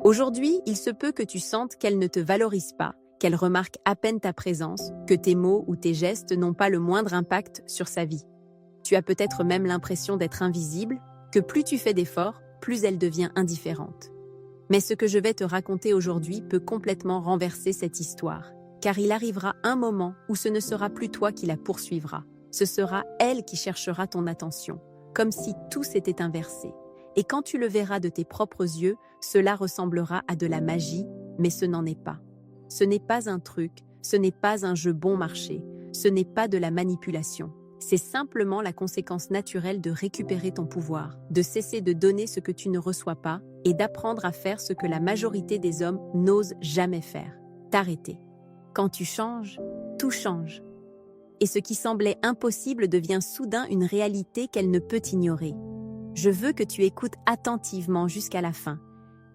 Aujourd'hui, il se peut que tu sentes qu'elle ne te valorise pas, qu'elle remarque à peine ta présence, que tes mots ou tes gestes n'ont pas le moindre impact sur sa vie. Tu as peut-être même l'impression d'être invisible, que plus tu fais d'efforts, plus elle devient indifférente. Mais ce que je vais te raconter aujourd'hui peut complètement renverser cette histoire, car il arrivera un moment où ce ne sera plus toi qui la poursuivra, ce sera elle qui cherchera ton attention, comme si tout s'était inversé. Et quand tu le verras de tes propres yeux, cela ressemblera à de la magie, mais ce n'en est pas. Ce n'est pas un truc, ce n'est pas un jeu bon marché, ce n'est pas de la manipulation. C'est simplement la conséquence naturelle de récupérer ton pouvoir, de cesser de donner ce que tu ne reçois pas et d'apprendre à faire ce que la majorité des hommes n'osent jamais faire, t'arrêter. Quand tu changes, tout change. Et ce qui semblait impossible devient soudain une réalité qu'elle ne peut ignorer. Je veux que tu écoutes attentivement jusqu'à la fin,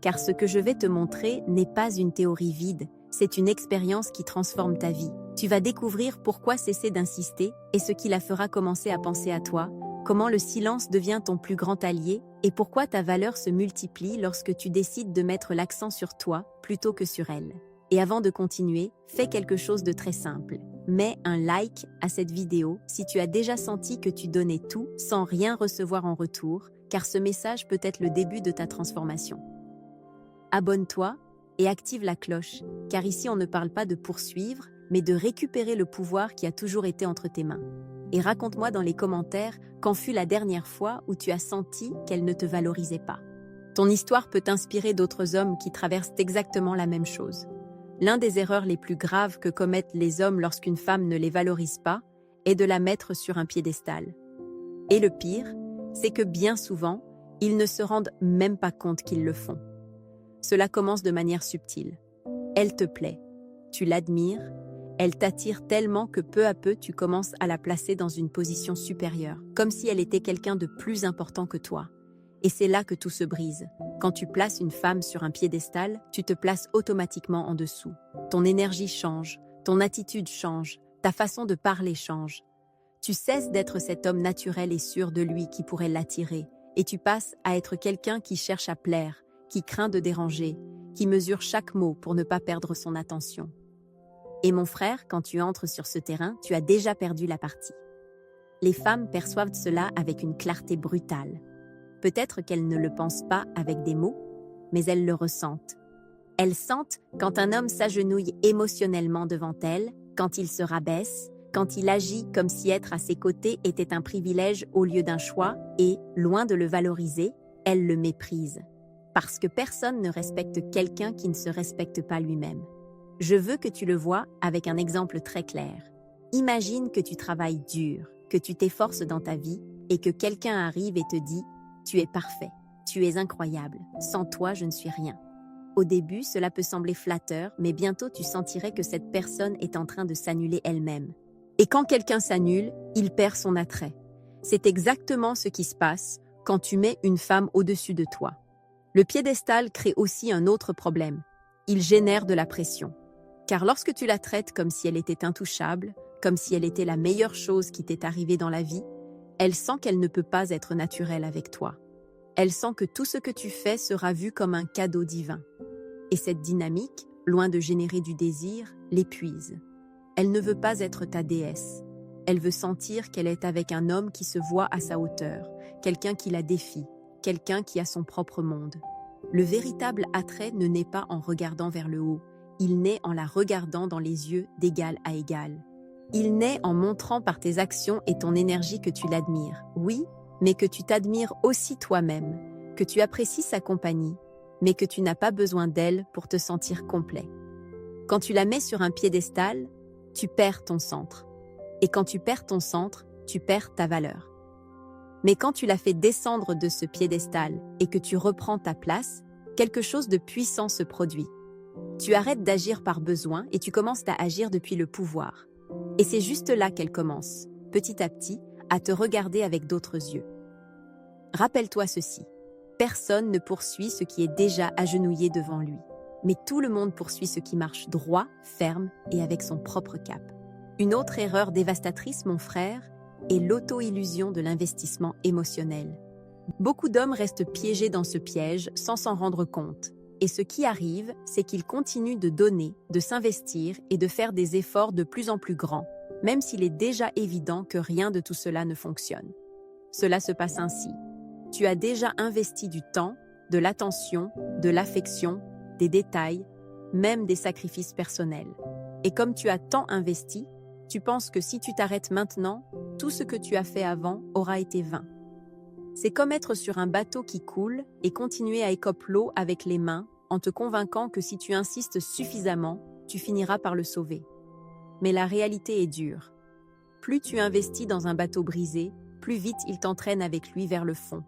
car ce que je vais te montrer n'est pas une théorie vide, c'est une expérience qui transforme ta vie. Tu vas découvrir pourquoi cesser d'insister et ce qui la fera commencer à penser à toi, comment le silence devient ton plus grand allié et pourquoi ta valeur se multiplie lorsque tu décides de mettre l'accent sur toi plutôt que sur elle. Et avant de continuer, fais quelque chose de très simple. Mets un like à cette vidéo si tu as déjà senti que tu donnais tout sans rien recevoir en retour, car ce message peut être le début de ta transformation. Abonne-toi et active la cloche, car ici on ne parle pas de poursuivre, mais de récupérer le pouvoir qui a toujours été entre tes mains. Et raconte-moi dans les commentaires quand fut la dernière fois où tu as senti qu'elle ne te valorisait pas. Ton histoire peut inspirer d'autres hommes qui traversent exactement la même chose. L'un des erreurs les plus graves que commettent les hommes lorsqu'une femme ne les valorise pas est de la mettre sur un piédestal. Et le pire, c'est que bien souvent, ils ne se rendent même pas compte qu'ils le font. Cela commence de manière subtile. Elle te plaît, tu l'admires, elle t'attire tellement que peu à peu tu commences à la placer dans une position supérieure, comme si elle était quelqu'un de plus important que toi. Et c'est là que tout se brise. Quand tu places une femme sur un piédestal, tu te places automatiquement en dessous. Ton énergie change, ton attitude change, ta façon de parler change. Tu cesses d'être cet homme naturel et sûr de lui qui pourrait l'attirer, et tu passes à être quelqu'un qui cherche à plaire, qui craint de déranger, qui mesure chaque mot pour ne pas perdre son attention. Et mon frère, quand tu entres sur ce terrain, tu as déjà perdu la partie. Les femmes perçoivent cela avec une clarté brutale. Peut-être qu'elles ne le pensent pas avec des mots, mais elles le ressentent. Elles sentent quand un homme s'agenouille émotionnellement devant elles, quand il se rabaisse, quand il agit comme si être à ses côtés était un privilège au lieu d'un choix et, loin de le valoriser, elles le méprisent. Parce que personne ne respecte quelqu'un qui ne se respecte pas lui-même. Je veux que tu le vois avec un exemple très clair. Imagine que tu travailles dur, que tu t'efforces dans ta vie et que quelqu'un arrive et te dit « Tu es parfait, tu es incroyable, sans toi je ne suis rien ». Au début, cela peut sembler flatteur, mais bientôt tu sentirais que cette personne est en train de s'annuler elle-même. Et quand quelqu'un s'annule, il perd son attrait. C'est exactement ce qui se passe quand tu mets une femme au-dessus de toi. Le piédestal crée aussi un autre problème. Il génère de la pression. Car lorsque tu la traites comme si elle était intouchable, comme si elle était la meilleure chose qui t'est arrivée dans la vie, elle sent qu'elle ne peut pas être naturelle avec toi. Elle sent que tout ce que tu fais sera vu comme un cadeau divin. Et cette dynamique, loin de générer du désir, l'épuise. Elle ne veut pas être ta déesse. Elle veut sentir qu'elle est avec un homme qui se voit à sa hauteur, quelqu'un qui la défie, quelqu'un qui a son propre monde. Le véritable attrait ne naît pas en regardant vers le haut, il naît en la regardant dans les yeux d'égal à égal. Il naît en montrant par tes actions et ton énergie que tu l'admires, oui, mais que tu t'admires aussi toi-même, que tu apprécies sa compagnie, mais que tu n'as pas besoin d'elle pour te sentir complet. Quand tu la mets sur un piédestal, tu perds ton centre. Et quand tu perds ton centre, tu perds ta valeur. Mais quand tu la fais descendre de ce piédestal et que tu reprends ta place, quelque chose de puissant se produit. Tu arrêtes d'agir par besoin et tu commences à agir depuis le pouvoir. Et c'est juste là qu'elle commence, petit à petit, à te regarder avec d'autres yeux. Rappelle-toi ceci, personne ne poursuit ce qui est déjà agenouillé devant lui, mais tout le monde poursuit ce qui marche droit, ferme et avec son propre cap. Une autre erreur dévastatrice, mon frère, est l'auto-illusion de l'investissement émotionnel. Beaucoup d'hommes restent piégés dans ce piège sans s'en rendre compte. Et ce qui arrive, c'est qu'ils continuent de donner, de s'investir et de faire des efforts de plus en plus grands, même s'il est déjà évident que rien de tout cela ne fonctionne. Cela se passe ainsi. Tu as déjà investi du temps, de l'attention, de l'affection, des détails, même des sacrifices personnels. Et comme tu as tant investi, tu penses que si tu t'arrêtes maintenant, tout ce que tu as fait avant aura été vain. C'est comme être sur un bateau qui coule et continuer à écoper l'eau avec les mains en te convainquant que si tu insistes suffisamment, tu finiras par le sauver. Mais la réalité est dure. Plus tu investis dans un bateau brisé, plus vite il t'entraîne avec lui vers le fond.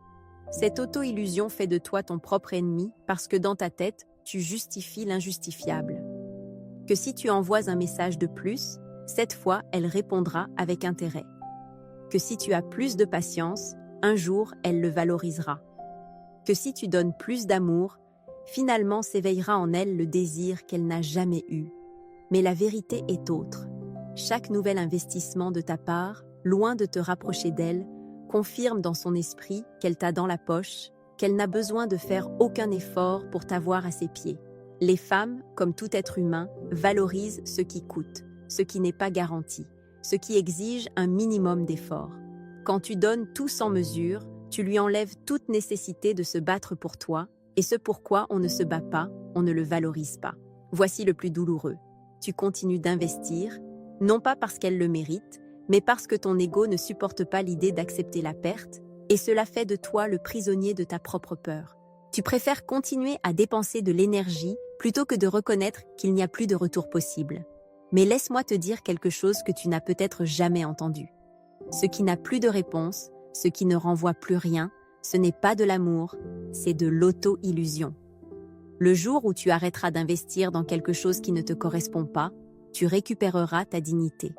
Cette auto-illusion fait de toi ton propre ennemi parce que dans ta tête, tu justifies l'injustifiable. Que si tu envoies un message de plus, cette fois, elle répondra avec intérêt. Que si tu as plus de patience, un jour, elle le valorisera. Que si tu donnes plus d'amour, finalement s'éveillera en elle le désir qu'elle n'a jamais eu. Mais la vérité est autre. Chaque nouvel investissement de ta part, loin de te rapprocher d'elle, confirme dans son esprit qu'elle t'a dans la poche, qu'elle n'a besoin de faire aucun effort pour t'avoir à ses pieds. Les femmes, comme tout être humain, valorisent ce qui coûte, ce qui n'est pas garanti, ce qui exige un minimum d'effort. Quand tu donnes tout sans mesure, tu lui enlèves toute nécessité de se battre pour toi, et ce pourquoi on ne se bat pas, on ne le valorise pas. Voici le plus douloureux. Tu continues d'investir, non pas parce qu'elle le mérite, mais parce que ton ego ne supporte pas l'idée d'accepter la perte, et cela fait de toi le prisonnier de ta propre peur. Tu préfères continuer à dépenser de l'énergie plutôt que de reconnaître qu'il n'y a plus de retour possible. Mais laisse-moi te dire quelque chose que tu n'as peut-être jamais entendu. Ce qui n'a plus de réponse, ce qui ne renvoie plus rien, ce n'est pas de l'amour, c'est de l'auto-illusion. Le jour où tu arrêteras d'investir dans quelque chose qui ne te correspond pas, tu récupéreras ta dignité.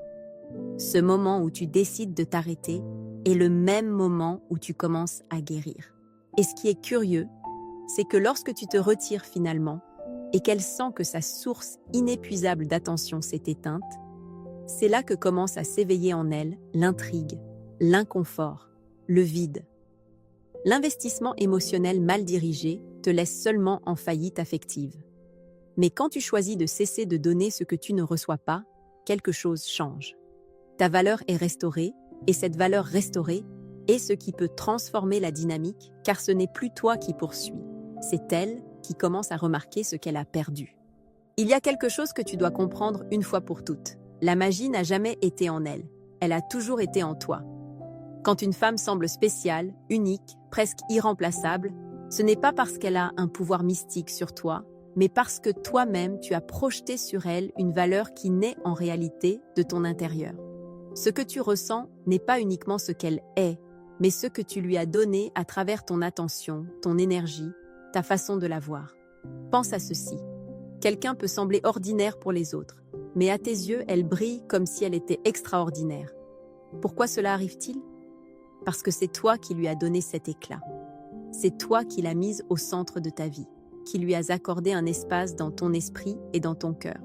Ce moment où tu décides de t'arrêter est le même moment où tu commences à guérir. Et ce qui est curieux, c'est que lorsque tu te retires finalement, et qu'elle sent que sa source inépuisable d'attention s'est éteinte, c'est là que commence à s'éveiller en elle l'intrigue, l'inconfort, le vide. L'investissement émotionnel mal dirigé te laisse seulement en faillite affective. Mais quand tu choisis de cesser de donner ce que tu ne reçois pas, quelque chose change. Ta valeur est restaurée, et cette valeur restaurée est ce qui peut transformer la dynamique, car ce n'est plus toi qui poursuis, c'est elle qui commence à remarquer ce qu'elle a perdu. Il y a quelque chose que tu dois comprendre une fois pour toutes. La magie n'a jamais été en elle, elle a toujours été en toi. Quand une femme semble spéciale, unique, presque irremplaçable, ce n'est pas parce qu'elle a un pouvoir mystique sur toi, mais parce que toi-même tu as projeté sur elle une valeur qui naît en réalité de ton intérieur. Ce que tu ressens n'est pas uniquement ce qu'elle est, mais ce que tu lui as donné à travers ton attention, ton énergie, ta façon de la voir. Pense à ceci. Quelqu'un peut sembler ordinaire pour les autres, mais à tes yeux, elle brille comme si elle était extraordinaire. Pourquoi cela arrive-t-il ? Parce que c'est toi qui lui as donné cet éclat. C'est toi qui l'as mise au centre de ta vie, qui lui as accordé un espace dans ton esprit et dans ton cœur.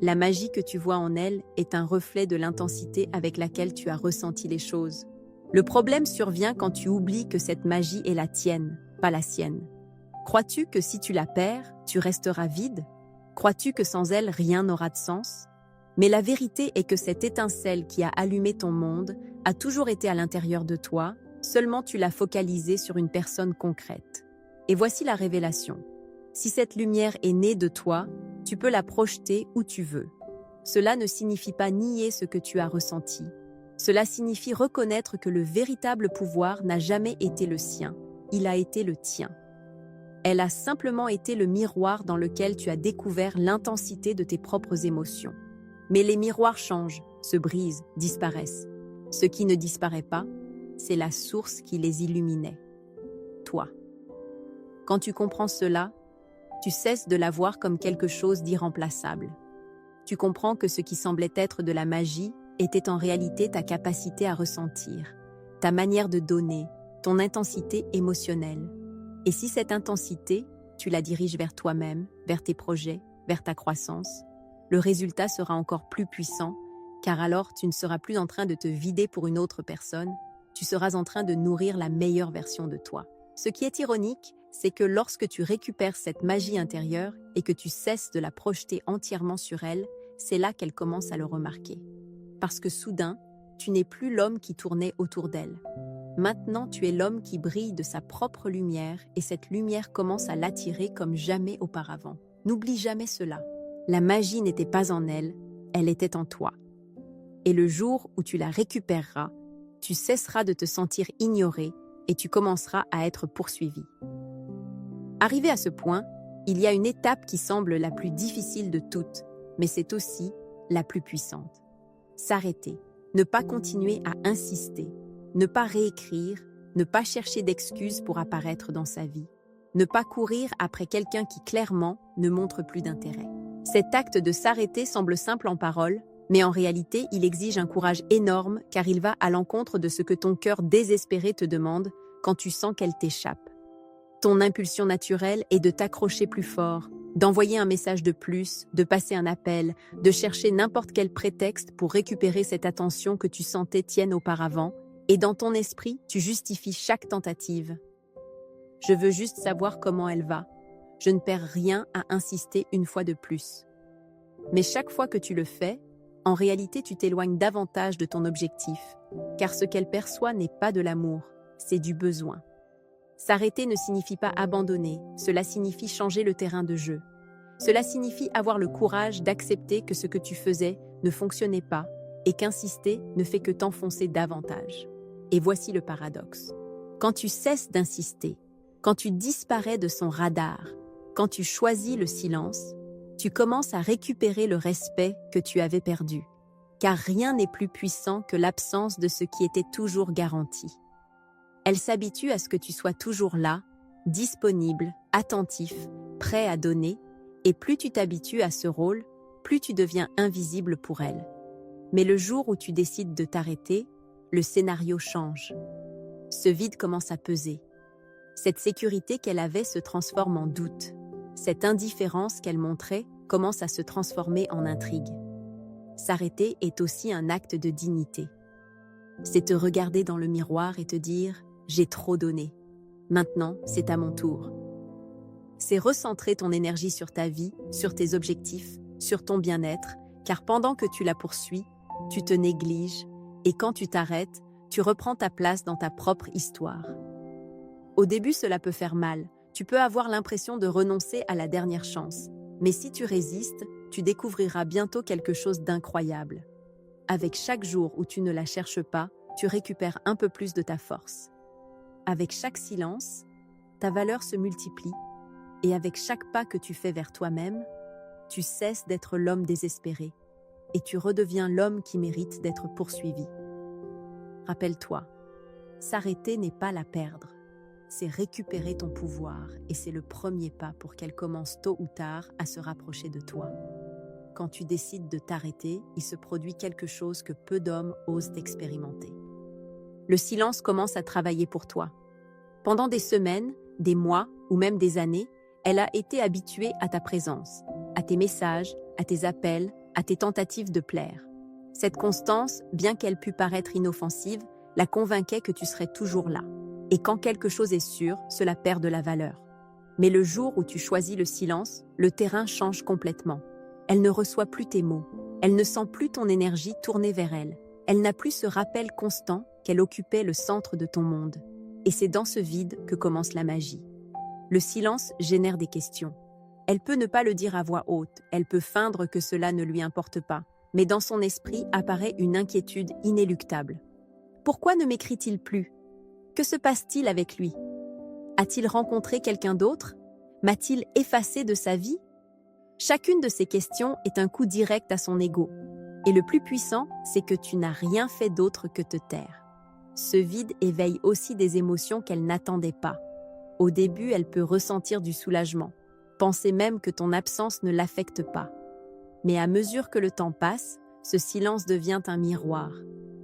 La magie que tu vois en elle est un reflet de l'intensité avec laquelle tu as ressenti les choses. Le problème survient quand tu oublies que cette magie est la tienne, pas la sienne. Crois-tu que si tu la perds, tu resteras vide ? Crois-tu que sans elle, rien n'aura de sens ? Mais la vérité est que cette étincelle qui a allumé ton monde a toujours été à l'intérieur de toi, seulement tu l'as focalisée sur une personne concrète. Et voici la révélation. Si cette lumière est née de toi, tu peux la projeter où tu veux. Cela ne signifie pas nier ce que tu as ressenti. Cela signifie reconnaître que le véritable pouvoir n'a jamais été le sien, il a été le tien. Elle a simplement été le miroir dans lequel tu as découvert l'intensité de tes propres émotions. Mais les miroirs changent, se brisent, disparaissent. Ce qui ne disparaît pas, c'est la source qui les illuminait. Toi. Quand tu comprends cela, tu cesses de la voir comme quelque chose d'irremplaçable. Tu comprends que ce qui semblait être de la magie était en réalité ta capacité à ressentir, ta manière de donner, ton intensité émotionnelle. Et si cette intensité, tu la diriges vers toi-même, vers tes projets, vers ta croissance, le résultat sera encore plus puissant, car alors tu ne seras plus en train de te vider pour une autre personne, tu seras en train de nourrir la meilleure version de toi. Ce qui est ironique, c'est que lorsque tu récupères cette magie intérieure et que tu cesses de la projeter entièrement sur elle, c'est là qu'elle commence à le remarquer. Parce que soudain, tu n'es plus l'homme qui tournait autour d'elle. Maintenant, tu es l'homme qui brille de sa propre lumière et cette lumière commence à l'attirer comme jamais auparavant. N'oublie jamais cela. La magie n'était pas en elle, elle était en toi. Et le jour où tu la récupéreras, tu cesseras de te sentir ignoré et tu commenceras à être poursuivi. Arrivé à ce point, il y a une étape qui semble la plus difficile de toutes, mais c'est aussi la plus puissante. S'arrêter, ne pas continuer à insister, ne pas réécrire, ne pas chercher d'excuses pour apparaître dans sa vie, ne pas courir après quelqu'un qui clairement ne montre plus d'intérêt. Cet acte de s'arrêter semble simple en parole, mais en réalité, il exige un courage énorme car il va à l'encontre de ce que ton cœur désespéré te demande quand tu sens qu'elle t'échappe. Ton impulsion naturelle est de t'accrocher plus fort, d'envoyer un message de plus, de passer un appel, de chercher n'importe quel prétexte pour récupérer cette attention que tu sentais tienne auparavant, et dans ton esprit, tu justifies chaque tentative. Je veux juste savoir comment elle va. Je ne perds rien à insister une fois de plus. Mais chaque fois que tu le fais, en réalité, tu t'éloignes davantage de ton objectif, car ce qu'elle perçoit n'est pas de l'amour, c'est du besoin. S'arrêter ne signifie pas abandonner, cela signifie changer le terrain de jeu. Cela signifie avoir le courage d'accepter que ce que tu faisais ne fonctionnait pas et qu'insister ne fait que t'enfoncer davantage. Et voici le paradoxe. Quand tu cesses d'insister, quand tu disparais de son radar, quand tu choisis le silence, tu commences à récupérer le respect que tu avais perdu. Car rien n'est plus puissant que l'absence de ce qui était toujours garanti. Elle s'habitue à ce que tu sois toujours là, disponible, attentif, prêt à donner, et plus tu t'habitues à ce rôle, plus tu deviens invisible pour elle. Mais le jour où tu décides de t'arrêter, le scénario change. Ce vide commence à peser. Cette sécurité qu'elle avait se transforme en doute. Cette indifférence qu'elle montrait commence à se transformer en intrigue. S'arrêter est aussi un acte de dignité. C'est te regarder dans le miroir et te dire « j'ai trop donné. Maintenant, c'est à mon tour ». C'est recentrer ton énergie sur ta vie, sur tes objectifs, sur ton bien-être, car pendant que tu la poursuis, tu te négliges et quand tu t'arrêtes, tu reprends ta place dans ta propre histoire. Au début, cela peut faire mal. Tu peux avoir l'impression de renoncer à la dernière chance. Mais si tu résistes, tu découvriras bientôt quelque chose d'incroyable. Avec chaque jour où tu ne la cherches pas, tu récupères un peu plus de ta force. Avec chaque silence, ta valeur se multiplie et avec chaque pas que tu fais vers toi-même, tu cesses d'être l'homme désespéré et tu redeviens l'homme qui mérite d'être poursuivi. Rappelle-toi, s'arrêter n'est pas la perdre. C'est récupérer ton pouvoir et c'est le premier pas pour qu'elle commence tôt ou tard à se rapprocher de toi. Quand tu décides de t'arrêter, il se produit quelque chose que peu d'hommes osent expérimenter. Le silence commence à travailler pour toi. Pendant des semaines, des mois ou même des années, elle a été habituée à ta présence, à tes messages, à tes appels, à tes tentatives de plaire. Cette constance, bien qu'elle pût paraître inoffensive, la convainquait que tu serais toujours là. Et quand quelque chose est sûr, cela perd de la valeur. Mais le jour où tu choisis le silence, le terrain change complètement. Elle ne reçoit plus tes mots. Elle ne sent plus ton énergie tournée vers elle. Elle n'a plus ce rappel constant qu'elle occupait le centre de ton monde. Et c'est dans ce vide que commence la magie. Le silence génère des questions. Elle peut ne pas le dire à voix haute, elle peut feindre que cela ne lui importe pas. Mais dans son esprit apparaît une inquiétude inéluctable. Pourquoi ne m'écrit-il plus ? Que se passe-t-il avec lui ? A-t-il rencontré quelqu'un d'autre ? M'a-t-il effacé de sa vie ? Chacune de ces questions est un coup direct à son ego. Et le plus puissant, c'est que tu n'as rien fait d'autre que te taire. Ce vide éveille aussi des émotions qu'elle n'attendait pas. Au début, elle peut ressentir du soulagement, penser même que ton absence ne l'affecte pas. Mais à mesure que le temps passe, ce silence devient un miroir.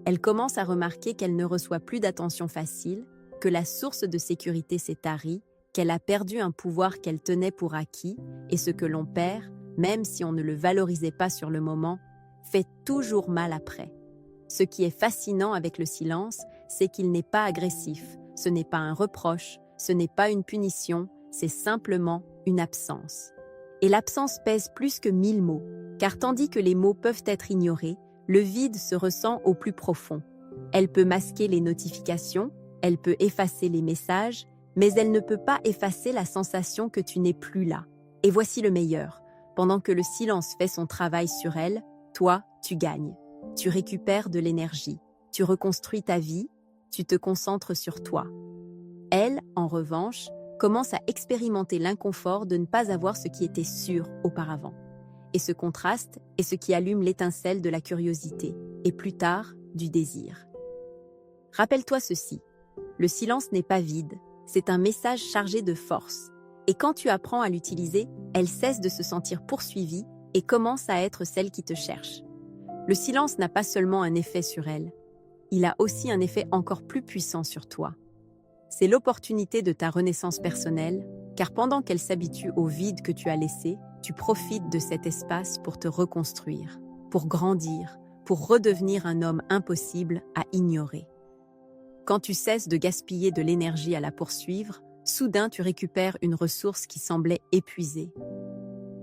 Elle commence à remarquer qu'elle ne reçoit plus d'attention facile, que la source de sécurité s'est tarie, qu'elle a perdu un pouvoir qu'elle tenait pour acquis, et ce que l'on perd, même si on ne le valorisait pas sur le moment, fait toujours mal après. Ce qui est fascinant avec le silence, c'est qu'il n'est pas agressif, ce n'est pas un reproche, ce n'est pas une punition, c'est simplement une absence. Et l'absence pèse plus que 1000 mots, car tandis que les mots peuvent être ignorés, le vide se ressent au plus profond. Elle peut masquer les notifications, elle peut effacer les messages, mais elle ne peut pas effacer la sensation que tu n'es plus là. Et voici le meilleur. Pendant que le silence fait son travail sur elle, toi, tu gagnes. Tu récupères de l'énergie, tu reconstruis ta vie, tu te concentres sur toi. Elle, en revanche, commence à expérimenter l'inconfort de ne pas avoir ce qui était sûr auparavant. Et ce contraste est ce qui allume l'étincelle de la curiosité, et plus tard, du désir. Rappelle-toi ceci, le silence n'est pas vide, c'est un message chargé de force. Et quand tu apprends à l'utiliser, elle cesse de se sentir poursuivie et commence à être celle qui te cherche. Le silence n'a pas seulement un effet sur elle, il a aussi un effet encore plus puissant sur toi. C'est l'opportunité de ta renaissance personnelle, car pendant qu'elle s'habitue au vide que tu as laissé, tu profites de cet espace pour te reconstruire, pour grandir, pour redevenir un homme impossible à ignorer. Quand tu cesses de gaspiller de l'énergie à la poursuivre, soudain tu récupères une ressource qui semblait épuisée.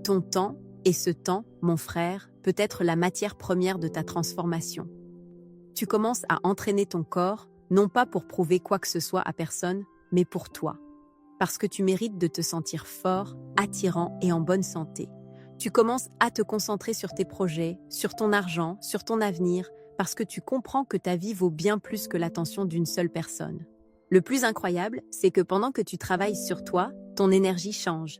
Ton temps, et ce temps, mon frère, peut être la matière première de ta transformation. Tu commences à entraîner ton corps, non pas pour prouver quoi que ce soit à personne, mais pour toi. Parce que tu mérites de te sentir fort, attirant et en bonne santé. Tu commences à te concentrer sur tes projets, sur ton argent, sur ton avenir, parce que tu comprends que ta vie vaut bien plus que l'attention d'une seule personne. Le plus incroyable, c'est que pendant que tu travailles sur toi, ton énergie change.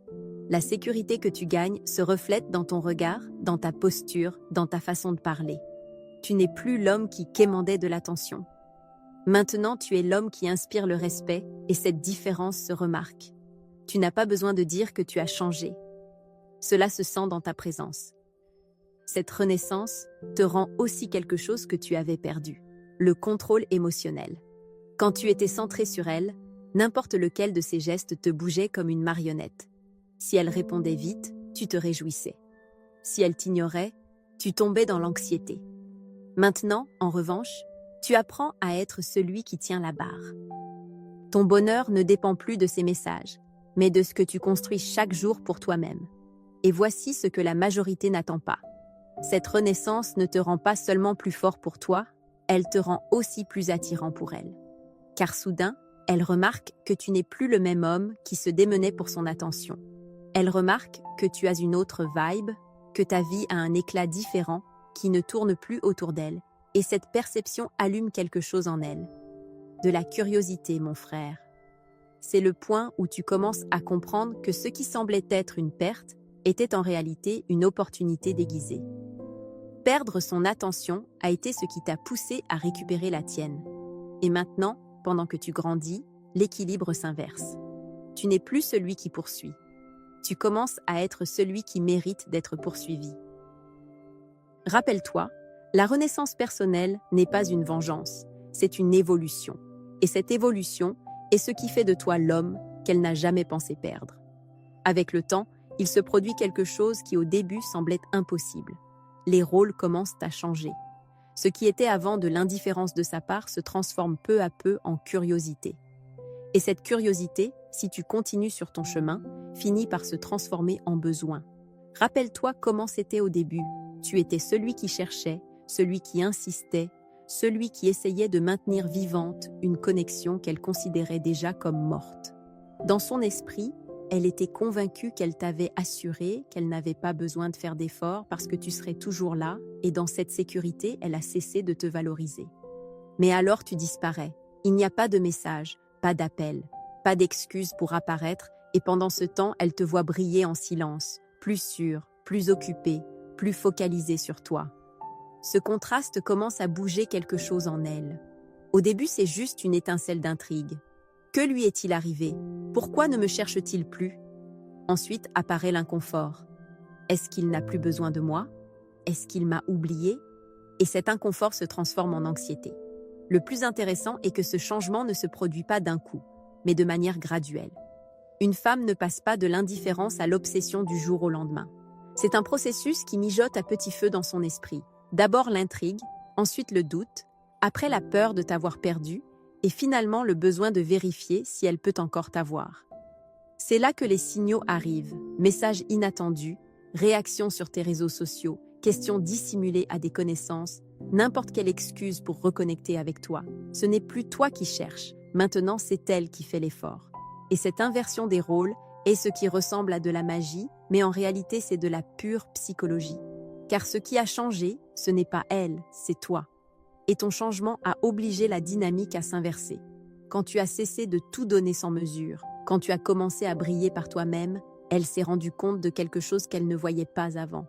La sécurité que tu gagnes se reflète dans ton regard, dans ta posture, dans ta façon de parler. Tu n'es plus l'homme qui quémandait de l'attention. Maintenant, tu es l'homme qui inspire le respect et cette différence se remarque. Tu n'as pas besoin de dire que tu as changé. Cela se sent dans ta présence. Cette renaissance te rend aussi quelque chose que tu avais perdu, le contrôle émotionnel. Quand tu étais centré sur elle, n'importe lequel de ses gestes te bougeait comme une marionnette. Si elle répondait vite, tu te réjouissais. Si elle t'ignorait, tu tombais dans l'anxiété. Maintenant, en revanche, tu apprends à être celui qui tient la barre. Ton bonheur ne dépend plus de ces messages, mais de ce que tu construis chaque jour pour toi-même. Et voici ce que la majorité n'attend pas. Cette renaissance ne te rend pas seulement plus fort pour toi, elle te rend aussi plus attirant pour elle. Car soudain, elle remarque que tu n'es plus le même homme qui se démenait pour son attention. Elle remarque que tu as une autre vibe, que ta vie a un éclat différent qui ne tourne plus autour d'elle. Et cette perception allume quelque chose en elle. De la curiosité, mon frère. C'est le point où tu commences à comprendre que ce qui semblait être une perte était en réalité une opportunité déguisée. Perdre son attention a été ce qui t'a poussé à récupérer la tienne. Et maintenant, pendant que tu grandis, l'équilibre s'inverse. Tu n'es plus celui qui poursuit. Tu commences à être celui qui mérite d'être poursuivi. Rappelle-toi, la renaissance personnelle n'est pas une vengeance, c'est une évolution. Et cette évolution est ce qui fait de toi l'homme qu'elle n'a jamais pensé perdre. Avec le temps, il se produit quelque chose qui au début semblait impossible. Les rôles commencent à changer. Ce qui était avant de l'indifférence de sa part se transforme peu à peu en curiosité. Et cette curiosité, si tu continues sur ton chemin, finit par se transformer en besoin. Rappelle-toi comment c'était au début. Tu étais celui qui cherchait, celui qui insistait, celui qui essayait de maintenir vivante une connexion qu'elle considérait déjà comme morte. Dans son esprit, elle était convaincue qu'elle t'avait assuré qu'elle n'avait pas besoin de faire d'efforts parce que tu serais toujours là, et dans cette sécurité, elle a cessé de te valoriser. Mais alors tu disparais. Il n'y a pas de message, pas d'appel, pas d'excuse pour apparaître, et pendant ce temps, elle te voit briller en silence, plus sûre, plus occupée, plus focalisée sur toi. Ce contraste commence à bouger quelque chose en elle. Au début, c'est juste une étincelle d'intrigue. Que lui est-il arrivé? Pourquoi ne me cherche-t-il plus? Ensuite apparaît l'inconfort. Est-ce qu'il n'a plus besoin de moi? Est-ce qu'il m'a oublié? Et cet inconfort se transforme en anxiété. Le plus intéressant est que ce changement ne se produit pas d'un coup, mais de manière graduelle. Une femme ne passe pas de l'indifférence à l'obsession du jour au lendemain. C'est un processus qui mijote à petit feu dans son esprit. D'abord l'intrigue, ensuite le doute, après la peur de t'avoir perdu, et finalement le besoin de vérifier si elle peut encore t'avoir. C'est là que les signaux arrivent, messages inattendus, réactions sur tes réseaux sociaux, questions dissimulées à des connaissances, n'importe quelle excuse pour reconnecter avec toi. Ce n'est plus toi qui cherches, maintenant c'est elle qui fait l'effort. Et cette inversion des rôles est ce qui ressemble à de la magie, mais en réalité c'est de la pure psychologie. Car ce qui a changé, ce n'est pas elle, c'est toi. Et ton changement a obligé la dynamique à s'inverser. Quand tu as cessé de tout donner sans mesure, quand tu as commencé à briller par toi-même, elle s'est rendue compte de quelque chose qu'elle ne voyait pas avant.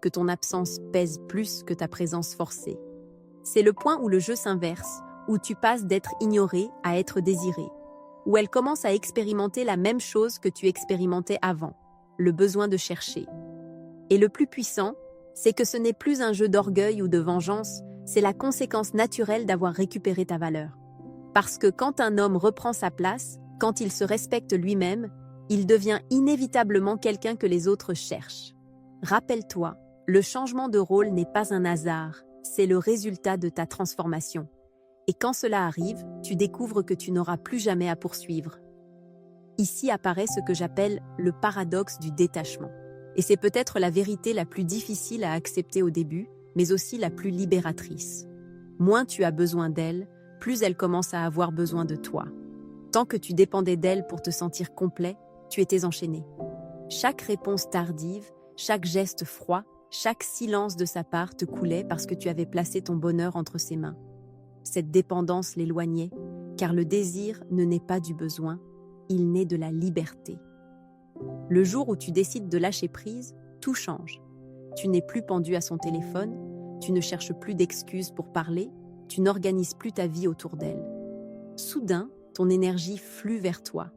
Que ton absence pèse plus que ta présence forcée. C'est le point où le jeu s'inverse, où tu passes d'être ignoré à être désiré, où elle commence à expérimenter la même chose que tu expérimentais avant, le besoin de chercher. Et le plus puissant, c'est que ce n'est plus un jeu d'orgueil ou de vengeance, c'est la conséquence naturelle d'avoir récupéré ta valeur. Parce que quand un homme reprend sa place, quand il se respecte lui-même, il devient inévitablement quelqu'un que les autres cherchent. Rappelle-toi, le changement de rôle n'est pas un hasard, c'est le résultat de ta transformation. Et quand cela arrive, tu découvres que tu n'auras plus jamais à poursuivre. Ici apparaît ce que j'appelle le paradoxe du détachement. Et c'est peut-être la vérité la plus difficile à accepter au début, mais aussi la plus libératrice. Moins tu as besoin d'elle, plus elle commence à avoir besoin de toi. Tant que tu dépendais d'elle pour te sentir complet, tu étais enchaîné. Chaque réponse tardive, chaque geste froid, chaque silence de sa part te coulait parce que tu avais placé ton bonheur entre ses mains. Cette dépendance l'éloignait, car le désir ne naît pas du besoin, il naît de la liberté. Le jour où tu décides de lâcher prise, tout change. Tu n'es plus pendu à son téléphone, tu ne cherches plus d'excuses pour parler, tu n'organises plus ta vie autour d'elle. Soudain, ton énergie flue vers toi.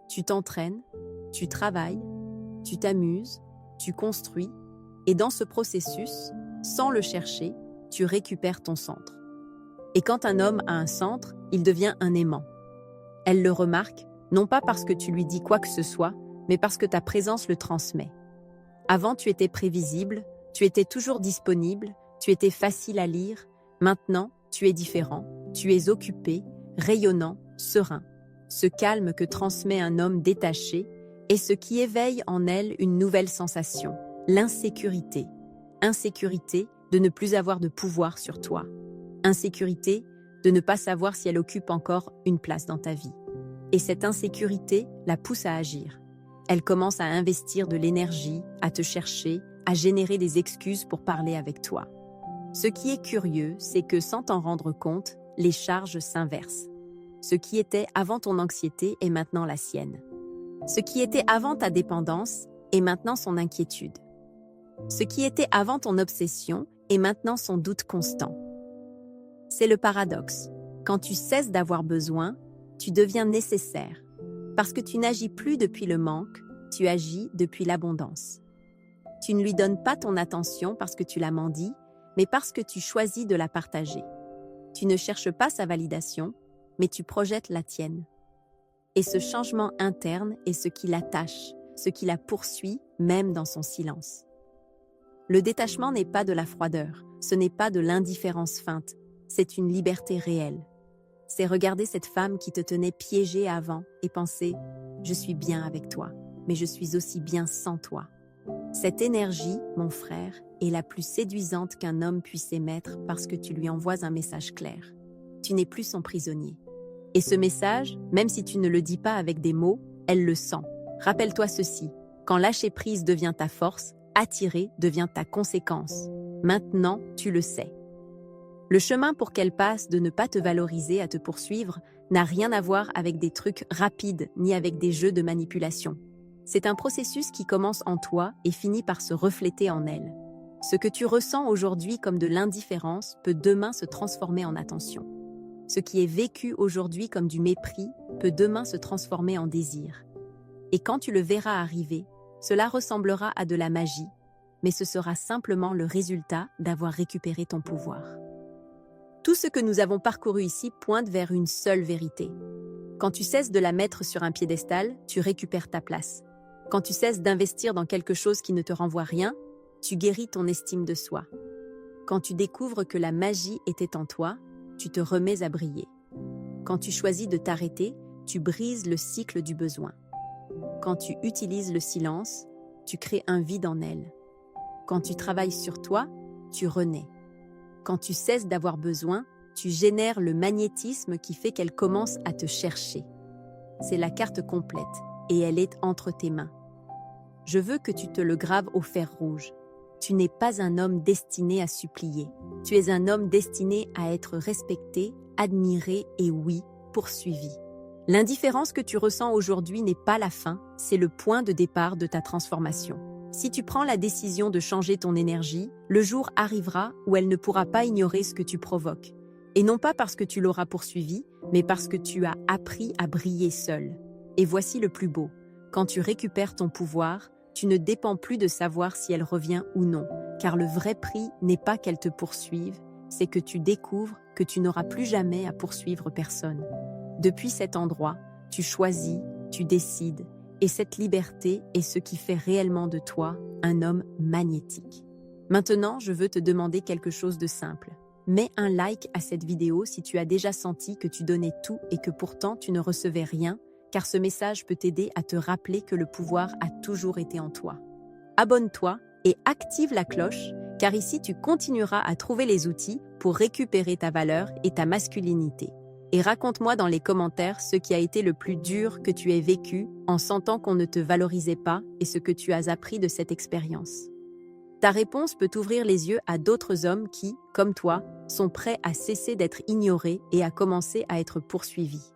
Tu t'entraînes, tu travailles, tu t'amuses, tu construis, et dans ce processus, sans le chercher, tu récupères ton centre. Et quand un homme a un centre, il devient un aimant. Elle le remarque, non pas parce que tu lui dis quoi que ce soit, mais parce que ta présence le transmet. Avant, tu étais prévisible, tu étais toujours disponible, tu étais facile à lire. Maintenant, tu es différent, tu es occupé, rayonnant, serein. Ce calme que transmet un homme détaché est ce qui éveille en elle une nouvelle sensation, l'insécurité. Insécurité de ne plus avoir de pouvoir sur toi. Insécurité de ne pas savoir si elle occupe encore une place dans ta vie. Et cette insécurité la pousse à agir. Elle commence à investir de l'énergie, à te chercher, à générer des excuses pour parler avec toi. Ce qui est curieux, c'est que sans t'en rendre compte, les charges s'inversent. Ce qui était avant ton anxiété est maintenant la sienne. Ce qui était avant ta dépendance est maintenant son inquiétude. Ce qui était avant ton obsession est maintenant son doute constant. C'est le paradoxe. Quand tu cesses d'avoir besoin, tu deviens nécessaire. Parce que tu n'agis plus depuis le manque, tu agis depuis l'abondance. Tu ne lui donnes pas ton attention parce que tu la mendies, mais parce que tu choisis de la partager. Tu ne cherches pas sa validation, mais tu projettes la tienne. Et ce changement interne est ce qui l'attache, ce qui la poursuit, même dans son silence. Le détachement n'est pas de la froideur, ce n'est pas de l'indifférence feinte, c'est une liberté réelle. C'est regarder cette femme qui te tenait piégée avant et penser « Je suis bien avec toi, mais je suis aussi bien sans toi ». Cette énergie, mon frère, est la plus séduisante qu'un homme puisse émettre parce que tu lui envoies un message clair. Tu n'es plus son prisonnier. Et ce message, même si tu ne le dis pas avec des mots, elle le sent. Rappelle-toi ceci, quand lâcher prise devient ta force, attirer devient ta conséquence. Maintenant, tu le sais. Le chemin pour qu'elle passe de ne pas te valoriser à te poursuivre n'a rien à voir avec des trucs rapides ni avec des jeux de manipulation. C'est un processus qui commence en toi et finit par se refléter en elle. Ce que tu ressens aujourd'hui comme de l'indifférence peut demain se transformer en attention. Ce qui est vécu aujourd'hui comme du mépris peut demain se transformer en désir. Et quand tu le verras arriver, cela ressemblera à de la magie, mais ce sera simplement le résultat d'avoir récupéré ton pouvoir. Tout ce que nous avons parcouru ici pointe vers une seule vérité. Quand tu cesses de la mettre sur un piédestal, tu récupères ta place. Quand tu cesses d'investir dans quelque chose qui ne te renvoie rien, tu guéris ton estime de soi. Quand tu découvres que la magie était en toi, tu te remets à briller. Quand tu choisis de t'arrêter, tu brises le cycle du besoin. Quand tu utilises le silence, tu crées un vide en elle. Quand tu travailles sur toi, tu renais. Quand tu cesses d'avoir besoin, tu génères le magnétisme qui fait qu'elle commence à te chercher. C'est la carte complète et elle est entre tes mains. Je veux que tu te le graves au fer rouge. Tu n'es pas un homme destiné à supplier. Tu es un homme destiné à être respecté, admiré et oui, poursuivi. L'indifférence que tu ressens aujourd'hui n'est pas la fin, c'est le point de départ de ta transformation. Si tu prends la décision de changer ton énergie, le jour arrivera où elle ne pourra pas ignorer ce que tu provoques. Et non pas parce que tu l'auras poursuivi, mais parce que tu as appris à briller seul. Et voici le plus beau. Quand tu récupères ton pouvoir, tu ne dépends plus de savoir si elle revient ou non, car le vrai prix n'est pas qu'elle te poursuive, c'est que tu découvres que tu n'auras plus jamais à poursuivre personne. Depuis cet endroit, tu choisis, tu décides, et cette liberté est ce qui fait réellement de toi un homme magnétique. Maintenant, je veux te demander quelque chose de simple. Mets un like à cette vidéo si tu as déjà senti que tu donnais tout et que pourtant tu ne recevais rien, car ce message peut t'aider à te rappeler que le pouvoir a toujours été en toi. Abonne-toi et active la cloche, car ici tu continueras à trouver les outils pour récupérer ta valeur et ta masculinité. Et raconte-moi dans les commentaires ce qui a été le plus dur que tu aies vécu en sentant qu'on ne te valorisait pas et ce que tu as appris de cette expérience. Ta réponse peut ouvrir les yeux à d'autres hommes qui, comme toi, sont prêts à cesser d'être ignorés et à commencer à être poursuivis.